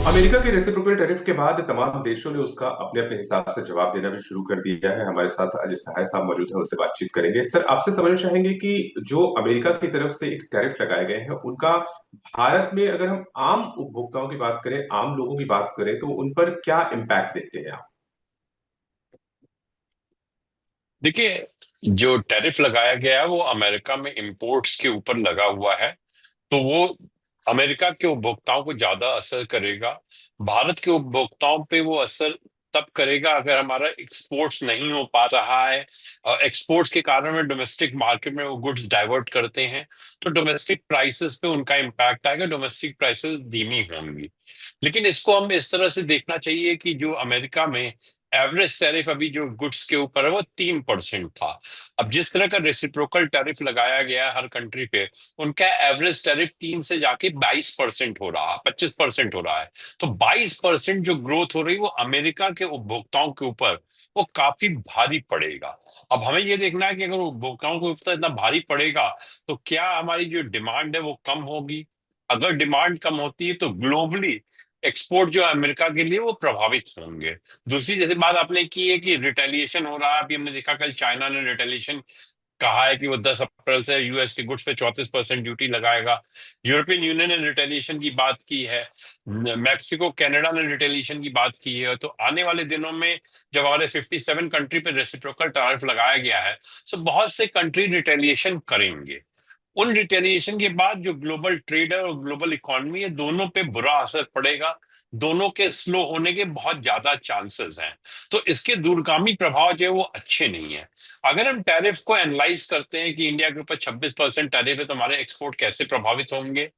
America के reciprocal tariff के बाद तमाम देशों ने उसका अपने अपने हिसाब से जवाब देना भी शुरू कर दिया है। हमारे साथ अजय सहाय साहब मौजूद है, उनसे बातचीत करेंगे। सर, आपसे समझना चाहेंगे कि जो अमेरिका की तरफ से एक टैरिफ लगाए गए हैं, उनका भारत में अगर हम आम उपभोक्ताओं की बात करें, आम लोगों की बात करें, तो उन पर क्या इम्पैक्ट देखते हैं आप? देखिए, जो टैरिफ लगाया गया है वो अमेरिका में इंपोर्ट्स के ऊपर लगा हुआ है। तो वो अमेरिका के उपभोक्ताओं को ज्यादा असर करेगा। भारत के उपभोक्ताओं पे वो असर तब करेगा अगर हमारा एक्सपोर्ट्स नहीं हो पा रहा है। एक्सपोर्ट्स के कारण में डोमेस्टिक मार्केट में वो गुड्स डाइवर्ट करते हैं, तो डोमेस्टिक प्राइसेस पे उनका इम्पैक्ट आएगा, डोमेस्टिक प्राइसेस धीमी होंगी। लेकिन इसको हम इस तरह से देखना चाहिए कि जो अमेरिका में एवरेज टैरिफ अभी जो गुड्स के ऊपर है वो 3% था। अब जिस तरह का रेसिप्रोकल टैरिफ लगाया गया है हर कंट्री पे, उनका एवरेज टैरिफ 3 से जाके 22% हो रहा है, 25% हो रहा है। तो 22% जो ग्रोथ हो रही है वो अमेरिका के उपभोक्ताओं के ऊपर वो काफी भारी पड़ेगा। अब हमें ये देखना है कि अगर उपभोक्ताओं के ऊपर इतना भारी पड़ेगा तो क्या हमारी जो डिमांड है वो कम होगी। अगर डिमांड कम होती है तो ग्लोबली एक्सपोर्ट जो है अमेरिका के लिए वो प्रभावित होंगे। दूसरी जैसे बात आपने की है कि रिटेलिएशन हो रहा है, अभी हमने देखा कल चाइना ने रिटेलिएशन कहा है कि वो 10 अप्रैल से यूएस के गुड्स पे 34% ड्यूटी लगाएगा। यूरोपियन यूनियन ने रिटेलिएशन की बात की है। मैक्सिको कनाडा ने रिटेलिएशन की बात की है। तो आने वाले दिनों में जब हमारे 57 कंट्री पे रेसिप्रोकल टैरिफ लगाया गया है, तो बहुत से कंट्री रिटेलिएशन करेंगे। उन रिटेलिएशन के बाद जो ग्लोबल ट्रेड है और ग्लोबल इकोनॉमी है, दोनों पे बुरा असर पड़ेगा। दोनों के स्लो होने के बहुत ज्यादा चांसेस हैं। तो इसके दूरगामी प्रभाव जो है वो अच्छे नहीं है। अगर हम टैरिफ को एनालाइज करते हैं कि इंडिया के ऊपर 26% टैरिफ है तो हमारे एक्सपोर्ट कैसे प्रभावित होंगे,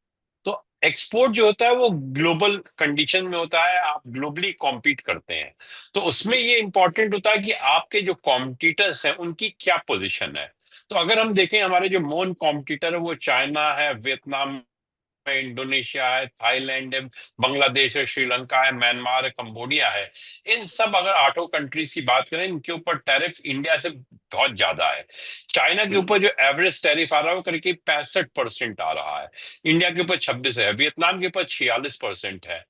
तो एक्सपोर्ट जो होता है वो ग्लोबल कंडीशन में होता है, आप ग्लोबली कॉम्पीट करते हैं। तो उसमें ये इंपॉर्टेंट होता है कि आपके जो कॉम्पिटिटर्स हैं उनकी क्या पोजीशन है। तो अगर हम देखें, हमारे जो मोन कॉम्पिटिटर है वो चाइना है, वियतनाम है, इंडोनेशिया है, थाईलैंड है, बांग्लादेश है, श्रीलंका है, म्यांमार है, कंबोडिया है। इन सब अगर 8 कंट्रीज की बात करें, इनके ऊपर टैरिफ इंडिया से बहुत ज्यादा है। चाइना के ऊपर जो एवरेज टैरिफ आ रहा है वो करीब 65% आ रहा है। इंडिया के ऊपर 26 है, वियतनाम के ऊपर 46% है।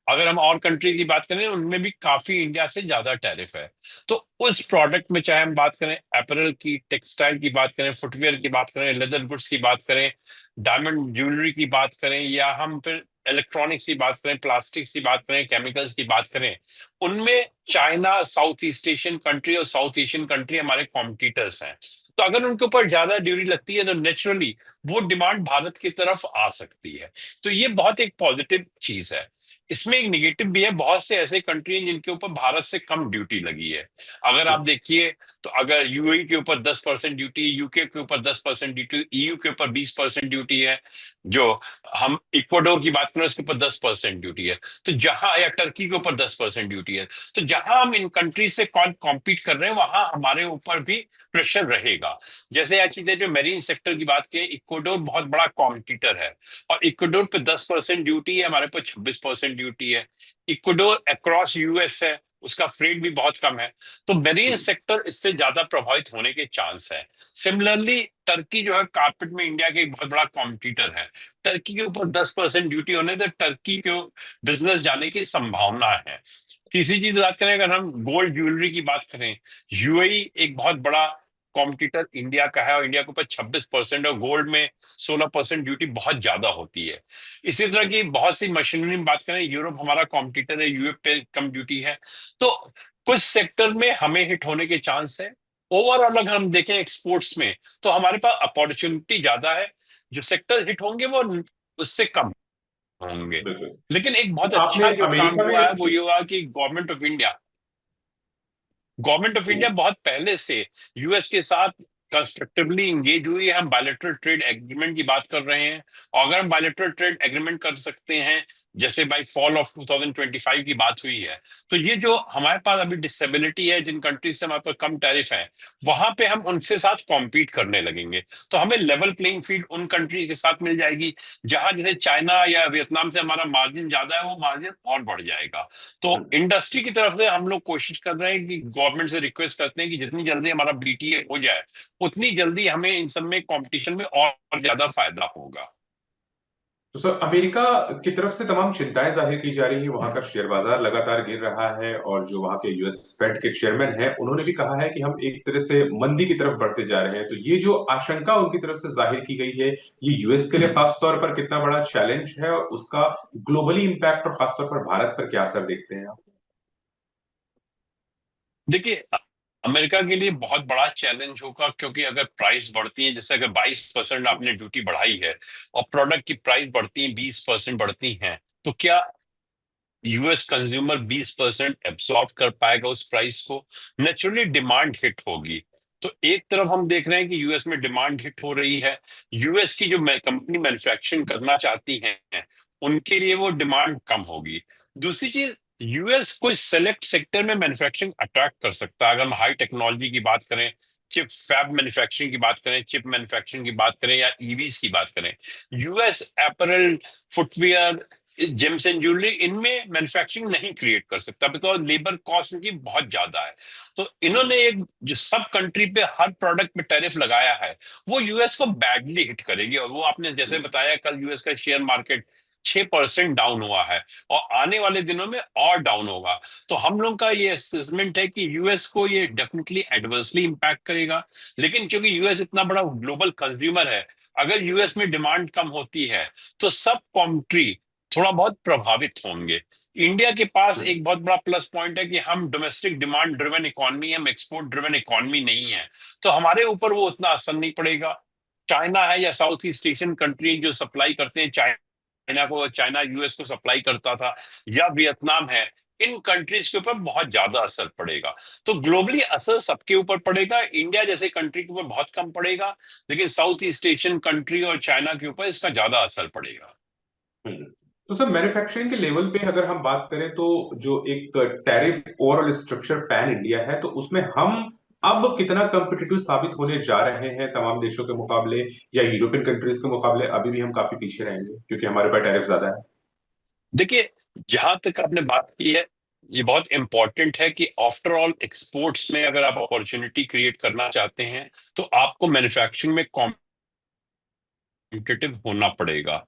अगर हम और कंट्री की बात करें उनमें भी काफी इंडिया से ज्यादा टैरिफ है। तो उस प्रोडक्ट में चाहे हम बात करें अपैरल की, टेक्सटाइल की बात करें, फुटवेयर की बात करें, लेदर गुड्स की बात करें, डायमंड ज्वेलरी की बात करें, या हम फिर इलेक्ट्रॉनिक्स की बात करें, प्लास्टिक्स की बात करें, केमिकल्स की बात करें, उनमें China, south east Asian country और साउथ एशियन कंट्री हमारे कॉम्पिटिटर्स हैं। तो अगर उनके ऊपर ज्यादा ड्यूटी लगती है तो नेचुरली वो डिमांड भारत की तरफ आ सकती है। तो ये बहुत एक पॉजिटिव चीज है। इसमें एक निगेटिव भी है, बहुत से ऐसे कंट्री हैं जिनके ऊपर भारत से कम ड्यूटी लगी है। अगर आप देखिए, तो अगर यूएई के ऊपर 10% ड्यूटी, यूके के ऊपर 10% ड्यूटी, ईयू के ऊपर 20% ड्यूटी है। जो हम इक्वाडोर की बात करें उसके ऊपर 10% ड्यूटी है। तो जहां, या टर्की के ऊपर 10% ड्यूटी है। तो जहां हम इन कंट्रीज से कौन कॉम्पीट कर रहे हैं वहां हमारे ऊपर भी प्रेशर रहेगा। जैसे आज की डेट में मेरीन सेक्टर की बात करें, इक्वाडोर बहुत बड़ा कॉम्पिटिटर है, और इक्वाडोर पे 10% ड्यूटी है, हमारे पे 26% ड्यूटी है। इक्वाडोर अक्रॉस यूएस है, उसका फ्रेट भी बहुत कम है। तो मेरीन सेक्टर इससे ज्यादा प्रभावित होने के चांस है। सिमिलरली टर्की जो है कारपेट में इंडिया के एक बहुत बड़ा कॉम्पिटिटर है। टर्की के ऊपर 10% ड्यूटी होने से टर्की को बिजनेस जाने की संभावना है। तीसरी चीज बात करें, अगर हम गोल्ड ज्वेलरी की बात करें, यूएई एक बहुत बड़ा कॉम्पिटिटर इंडिया का है, और इंडिया के ऊपर 26% और गोल्ड में 16% ड्यूटी बहुत ज्यादा होती है। इसी तरह की बहुत सी मशीनरी में बात करें, यूरोप हमारा कॉम्पिटिटर है, यूएस पे कम ड्यूटी है। तो कुछ सेक्टर में हमें हिट होने के चांस है। ओवरऑल अगर हम देखें एक्सपोर्ट्स में, तो हमारे पास अपॉर्चुनिटी ज्यादा है। जो सेक्टर हिट होंगे वो उससे कम होंगे। बिल्कुल। लेकिन एक बहुत आपने अच्छा जो काम अमेरिका हुआ है में वो जी। ये हुआ कि गवर्नमेंट ऑफ इंडिया जी। बहुत पहले से यूएस के साथ कंस्ट्रक्टिवली इंगेज हुई है। हम बायलैटरल ट्रेड एग्रीमेंट की बात कर रहे हैं, और अगर हम बायलैटरल ट्रेड एग्रीमेंट कर सकते हैं, जैसे बाई फॉल ऑफ 2025 की बात हुई है, तो ये जो हमारे पास अभी डिसेबिलिटी है, जिन कंट्रीज से हमारे पास कम टैरिफ है, वहां पे हम उनसे साथ कॉम्पीट करने लगेंगे। तो हमें लेवल प्लेइंग फील्ड उन कंट्रीज के साथ मिल जाएगी। जहां जैसे चाइना या वियतनाम से हमारा मार्जिन ज्यादा है, वो मार्जिन और बढ़ जाएगा। तो इंडस्ट्री की तरफ से हम लोग कोशिश कर रहे हैं कि गवर्नमेंट से रिक्वेस्ट करते हैं कि जितनी जल्दी हमारा बीटीए हो जाए, उतनी जल्दी हमें इन सब में कंपटीशन में और ज्यादा फायदा होगा। तो सर, अमेरिका की तरफ से तमाम चिंताएं जाहिर की जा रही है। वहां का शेयर बाजार लगातार गिर रहा है, और जो वहां के यूएस फेड के चेयरमैन हैं, उन्होंने भी कहा है कि हम एक तरह से मंदी की तरफ बढ़ते जा रहे हैं। तो ये जो आशंका उनकी तरफ से जाहिर की गई है, ये यूएस के लिए खास तौर पर कितना बड़ा चैलेंज है, और उसका ग्लोबली इम्पैक्ट और खासतौर पर भारत पर क्या असर देखते हैं आप? देखिए, अमेरिका के लिए बहुत बड़ा चैलेंज होगा, क्योंकि अगर प्राइस बढ़ती है, जैसे अगर 22% आपने ड्यूटी बढ़ाई है और प्रोडक्ट की प्राइस बढ़ती है 20% बढ़ती है, तो क्या यूएस कंज्यूमर 20% एब्सॉर्ब कर पाएगा उस प्राइस को? नेचुरली डिमांड हिट होगी। तो एक तरफ हम देख रहे हैं कि यूएस में डिमांड हिट हो रही है। यूएस की जो कंपनी मैन्युफैक्चरिंग करना चाहती हैं, उनके लिए वो डिमांड कम होगी। दूसरी चीज, यूएस कोई सेलेक्ट सेक्टर में मैन्युफैक्चरिंग अट्रैक्ट कर सकता है। अगर हम हाई टेक्नोलॉजी की बात करें, चिप फैब मैन्युफैक्चरिंग की बात करें, चिप मैन्युफैक्चरिंग की बात करें, या ईवीज की बात करें, US apparel, footwear, James and jewellery, इनमें मैन्युफैक्चरिंग नहीं क्रिएट कर सकता, बिकॉज लेबर कॉस्ट इनकी बहुत ज्यादा है। तो इन्होंने एक जो सब कंट्री पे हर प्रोडक्ट पे टैरिफ लगाया है, वो यूएस को बैडली हिट करेगी। और वो आपने जैसे बताया, कल यूएस का शेयर मार्केट 6% डाउन हुआ है, और आने वाले दिनों में और डाउन होगा। तो हम लोग का ये असेसमेंट है कि यूएस को ये डेफिनेटली एडवर्सली इंपैक्ट करेगा। लेकिन क्योंकि यूएस इतना बड़ा ग्लोबल कंज्यूमर है, अगर यूएस में डिमांड कम होती है, तो सब कंट्री थोड़ा बहुत प्रभावित होंगे। इंडिया के पास एक बहुत बड़ा प्लस पॉइंट है कि हम डोमेस्टिक डिमांड ड्रिवन इकोनॉमी, हम एक्सपोर्ट ड्रिवन इकोनॉमी नहीं है, तो हमारे ऊपर वो उतना असर नहीं पड़ेगा। चाइना है या साउथ ईस्ट एशियन कंट्री जो सप्लाई करते हैं चाइना को, चाइना यूएस को सप्लाई करता था, या वियतनाम है, इन कंट्रीज के ऊपर बहुत ज्यादा असर पड़ेगा। तो ग्लोबली असर सबके ऊपर पड़ेगा। इंडिया जैसे कंट्री के ऊपर बहुत कम पड़ेगा, लेकिन साउथ ईस्ट एशियन कंट्री और चाइना के ऊपर इसका ज्यादा असर पड़ेगा। हम्म। तो सर, मैन्युफैक्चरिंग के लेवल पे अगर हम बात करें, तो जो एक tariff overall structure pan India है, तो उसमें हम अब कितना कंपिटिटिव साबित होने जा रहे हैं तमाम देशों के मुकाबले, या यूरोपियन कंट्रीज के मुकाबले अभी भी हम काफी पीछे रहेंगे क्योंकि हमारे पास टैरिफ ज्यादा है? देखिए, जहां तक आपने बात की है, ये बहुत इंपॉर्टेंट है कि आफ्टर ऑल एक्सपोर्ट्स में अगर आप अपॉर्चुनिटी क्रिएट करना चाहते हैं, तो आपको मैन्युफैक्चरिंग में कॉम्पिटिटिव होना पड़ेगा।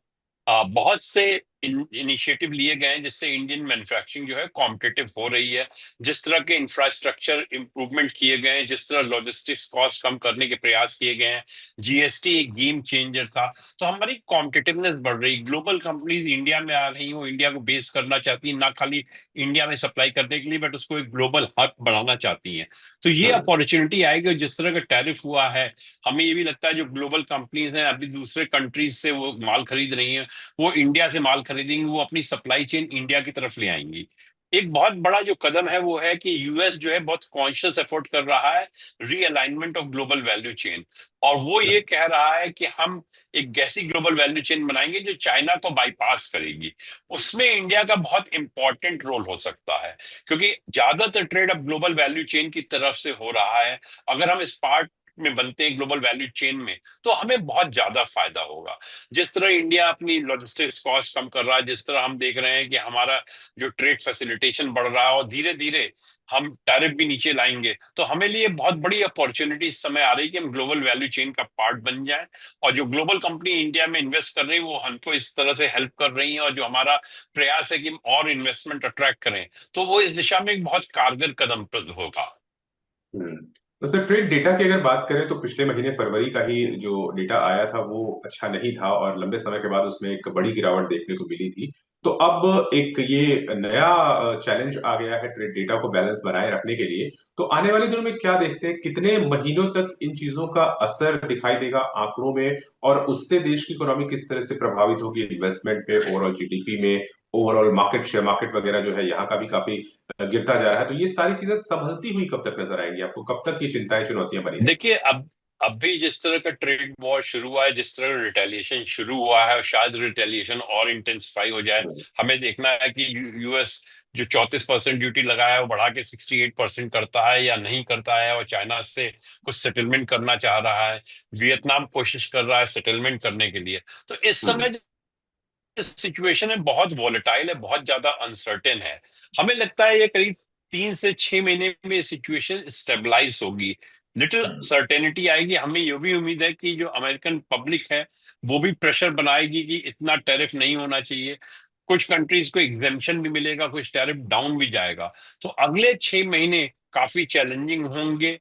बहुत से इनिशिएटिव लिए गए हैं जिससे इंडियन मैन्युफैक्चरिंग जो है कॉम्पिटिटिव हो रही है। जिस तरह के इंफ्रास्ट्रक्चर इंप्रूवमेंट किए गए हैं, जिस तरह लॉजिस्टिक्स कॉस्ट कम करने के प्रयास किए गए हैं, जीएसटी एक गेम चेंजर था, तो हमारी कॉम्पिटिटिवनेस बढ़ रही। ग्लोबल कंपनीज इंडिया में आ रही हैं, वो इंडिया को बेस करना चाहती हैं, ना खाली इंडिया में सप्लाई करने के लिए, बट उसको एक ग्लोबल हब बनाना चाहती हैं। तो ये हम्म। अपॉर्चुनिटी आएगी। और जिस तरह का टैरिफ हुआ है, हमें ये भी लगता है जो ग्लोबल कंपनीज हैं अभी दूसरे कंट्रीज से वो माल खरीद रही हैं, वो इंडिया से माल खरीदेंगी, वो अपनी सप्लाई चेन इंडिया की तरफ ले आएंगी। एक बहुत बड़ा जो कदम है वो है कि यूएस जो है बहुत कॉन्शियस एफर्ट कर रहा है realignment of global value chain. और वो ये कह रहा है कि हम एक ऐसी ग्लोबल वैल्यू चेन बनाएंगे जो चाइना को बाईपास करेगी। उसमें इंडिया का बहुत इंपॉर्टेंट रोल हो सकता है, क्योंकि ज्यादातर ट्रेड अब ग्लोबल वैल्यू चेन की तरफ से हो रहा है। अगर हम इस पार्ट में बनते हैं ग्लोबल वैल्यू चेन में, तो हमें बहुत ज्यादा फायदा होगा। जिस तरह इंडिया अपनी लॉजिस्टिक्स कॉस्ट कम कर रहा है, जिस तरह हम देख रहे हैं कि हमारा जो ट्रेड फैसिलिटेशन बढ़ रहा है, और धीरे धीरे हम टैरिफ भी नीचे लाएंगे, तो हमें लिए बहुत बड़ी अपॉर्चुनिटी इस समय आ रही है कि हम ग्लोबल वैल्यू चेन का पार्ट बन जाएं। और जो ग्लोबल कंपनी इंडिया में इन्वेस्ट कर रही है, वो हमको इस तरह से हेल्प कर रही है, और जो हमारा प्रयास है कि हम और इन्वेस्टमेंट अट्रैक्ट करें, तो वो इस दिशा में एक बहुत कारगर कदम होगा। हम्म। तो सर, ट्रेड डेटा की अगर बात करें, तो पिछले महीने फरवरी का ही जो डेटा आया था वो अच्छा नहीं था, और लंबे समय के बाद उसमें एक बड़ी गिरावट देखने को मिली थी। तो अब एक ये नया चैलेंज आ गया है ट्रेड डेटा को बैलेंस बनाए रखने के लिए। तो आने वाले दिनों में क्या देखते हैं, कितने महीनों तक इन चीजों का असर दिखाई देगा आंकड़ों में, और उससे देश की इकोनॉमी किस तरह से प्रभावित होगी, इन्वेस्टमेंट पे, ओवरऑल जीडीपी में, ओवरऑल मार्केट शेयर मार्केट वगैरह जो है यहाँ का भी काफी गिरता जा रहा है। तो ये सारी चीजें संभलती हुई कब तक नजर आएंगी आपको? कब तक ये चिंताएं चुनौतियां बनी रहेंगी? देखिए, अब भी जिस तरह का ट्रेड वॉर शुरू हुआ है, जिस तरह रिटेलिएशन शुरू हुआ है, और शायद रिटेलिएशन और इंटेंसिफाई हो जाए। हम्म। हमें देखना है कि यूएस जो 34% ड्यूटी लगाया है, वो बढ़ा के 68% करता है या नहीं करता है, और चाइना से कुछ सेटलमेंट करना चाह रहा है। वियतनाम कोशिश कर रहा है सेटलमेंट करने के लिए। तो इस हम्म। समय जो सिचुएशन है बहुत वॉलेटाइल है, बहुत ज्यादा अनसर्टेन है। हमें लगता है ये करीब 3 से 6 महीने में सिचुएशन स्टेबलाइज होगी। लिटिल सर्टेनिटी आएगी। हमें ये भी उम्मीद है कि जो अमेरिकन पब्लिक है वो भी प्रेशर बनाएगी कि इतना टैरिफ नहीं होना चाहिए। कुछ कंट्रीज को एग्जेम्पशन भी मिलेगा, कुछ टैरिफ डाउन भी जाएगा। तो अगले 6 महीने काफी चैलेंजिंग होंगे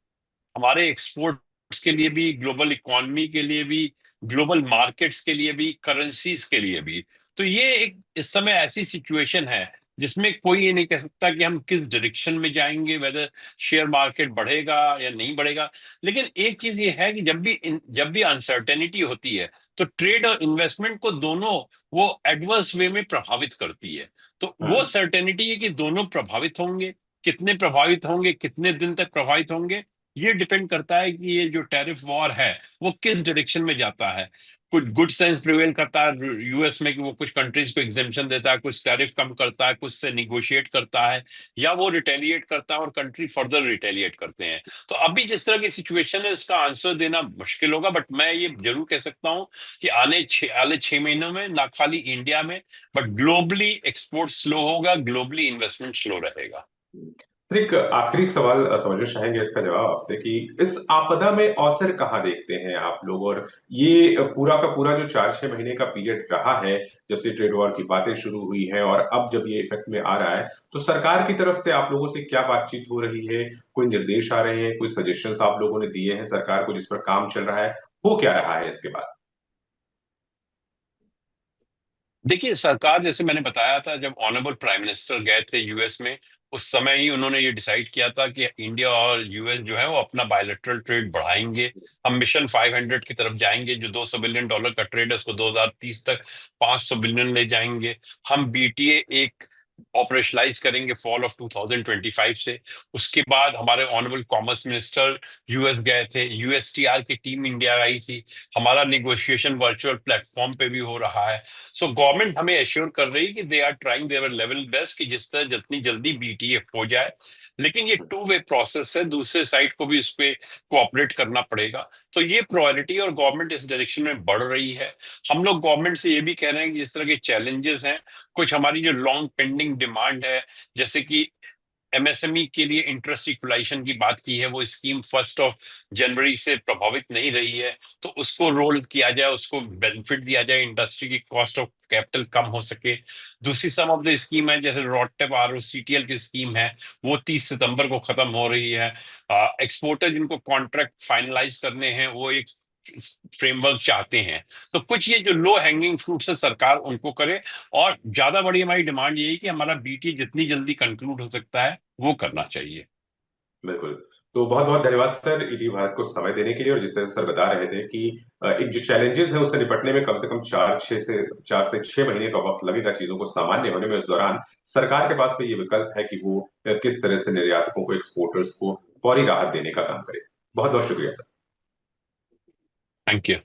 हमारे एक्सपोर्ट्स के लिए भी, ग्लोबल इकोनॉमी के लिए भी, ग्लोबल मार्केट्स के लिए भी, करेंसीज के लिए भी। तो ये एक इस समय ऐसी सिचुएशन है जिसमें कोई ये नहीं कह सकता कि हम किस डायरेक्शन में जाएंगे, वेदर शेयर मार्केट बढ़ेगा या नहीं बढ़ेगा। लेकिन एक चीज ये है कि जब भी अनसर्टेनिटी होती है तो ट्रेड और इन्वेस्टमेंट को दोनों वो एडवर्स वे में प्रभावित करती है। तो वो हम्म। सर्टेनिटी है कि दोनों प्रभावित होंगे। कितने प्रभावित होंगे, कितने दिन तक प्रभावित होंगे, ये डिपेंड करता है कि ये जो टैरिफ वॉर है वो किस डायरेक्शन में जाता है। कुछ गुड सेंस प्रिवेल करता है यूएस में कि वो कुछ कंट्रीज को एग्जेम्पशन देता है, कुछ टैरिफ कम करता है, कुछ से निगोशिएट करता है, या वो रिटेलिएट करता है और कंट्री फर्दर रिटेलिएट करते हैं। तो अभी जिस तरह की सिचुएशन है इसका आंसर देना मुश्किल होगा, बट मैं ये जरूर कह सकता हूँ कि आने 6 महीनों में ना खाली इंडिया में बट ग्लोबली एक्सपोर्ट स्लो होगा, ग्लोबली इन्वेस्टमेंट स्लो रहेगा। फिर एक आखिरी सवाल समझना चाहेंगे इसका जवाब आपसे कि इस आपदा में अवसर कहाँ देखते हैं आप लोग? और ये पूरा का पूरा जो 4-6 महीने का पीरियड रहा है, जब से ट्रेड वॉर की बातें शुरू हुई हैं और अब जब ये इफेक्ट में आ रहा है, तो सरकार की तरफ से आप लोगों से क्या बातचीत हो रही है? कोई निर्देश आ रहे हैं, कोई सजेशंस आप लोगों ने दिए हैं सरकार को जिस पर काम चल रहा है? हो क्या रहा है इसके बाद? देखिए, सरकार जैसे मैंने बताया था, जब ऑनरेबल प्राइम मिनिस्टर गए थे यूएस में, उस समय ही उन्होंने ये डिसाइड किया था कि इंडिया और यूएस जो है वो अपना बायलैटरल ट्रेड बढ़ाएंगे। हम मिशन 500 की तरफ जाएंगे, जो $200 बिलियन का ट्रेड है उसको 2030 तक 500 बिलियन ले जाएंगे। हम बीटीए एक ऑपरेशनलाइज करेंगे फॉल ऑफ 2025 से। उसके बाद हमारे ऑनरेबल कॉमर्स मिनिस्टर यूएस गए थे, यूएसटीआर की टीम इंडिया आई थी। हमारा निगोशिएशन वर्चुअल प्लेटफॉर्म पे भी हो रहा है। सो गवर्नमेंट हमें एश्योर कर रही है कि they are trying their level best कि जिस तरह जितनी जल्दी बीटीए हो जाए। लेकिन ये टू वे प्रोसेस है, दूसरे साइड को भी इस पे कोऑपरेट करना पड़ेगा। तो ये प्रायोरिटी और गवर्नमेंट इस डायरेक्शन में बढ़ रही है। हम लोग गवर्नमेंट से ये भी कह रहे हैं कि जिस तरह के चैलेंजेस हैं, कुछ हमारी जो लॉन्ग पेंडिंग डिमांड है, जैसे कि एमएसएमई के लिए इंटरेस्ट इक्वलाइजेशन की बात की है, वो स्कीम 1 जनवरी से प्रभावित नहीं रही है, तो उसको रोल किया जाए, उसको बेनिफिट दिया जाए, इंडस्ट्री की कॉस्ट ऑफ कैपिटल कम हो सके। दूसरी सम ऑफ द स्कीम है, जैसे रोडटेप आरओसीटीएल की स्कीम है, वो 30 सितंबर को खत्म हो रही है। एक्सपोर्टर जिनको कॉन्ट्रैक्ट फाइनलाइज करने हैं वो एक फ्रेमवर्क चाहते हैं। तो कुछ ये जो लो हैंगिंग फ्रूट्स है सरकार उनको करे, और ज्यादा बड़ी हमारी डिमांड ये है कि हमारा बीटी जितनी जल्दी कंक्लूड हो सकता है वो करना चाहिए। बिल्कुल। तो बहुत बहुत धन्यवाद सर ईटी भारत को समय देने के लिए। और जिस तरह से सर बता रहे थे कि एक जो चैलेंजेस है उससे निपटने में कम से कम 4 से 6 महीने का वक्त लगेगा चीजों को सामान्य होने में। उस दौरान सरकार के पास में ये विकल्प है कि वो किस तरह से निर्यातकों को, एक्सपोर्टर्स को फौरी राहत देने का काम करे। बहुत बहुत शुक्रिया सर। Thank you.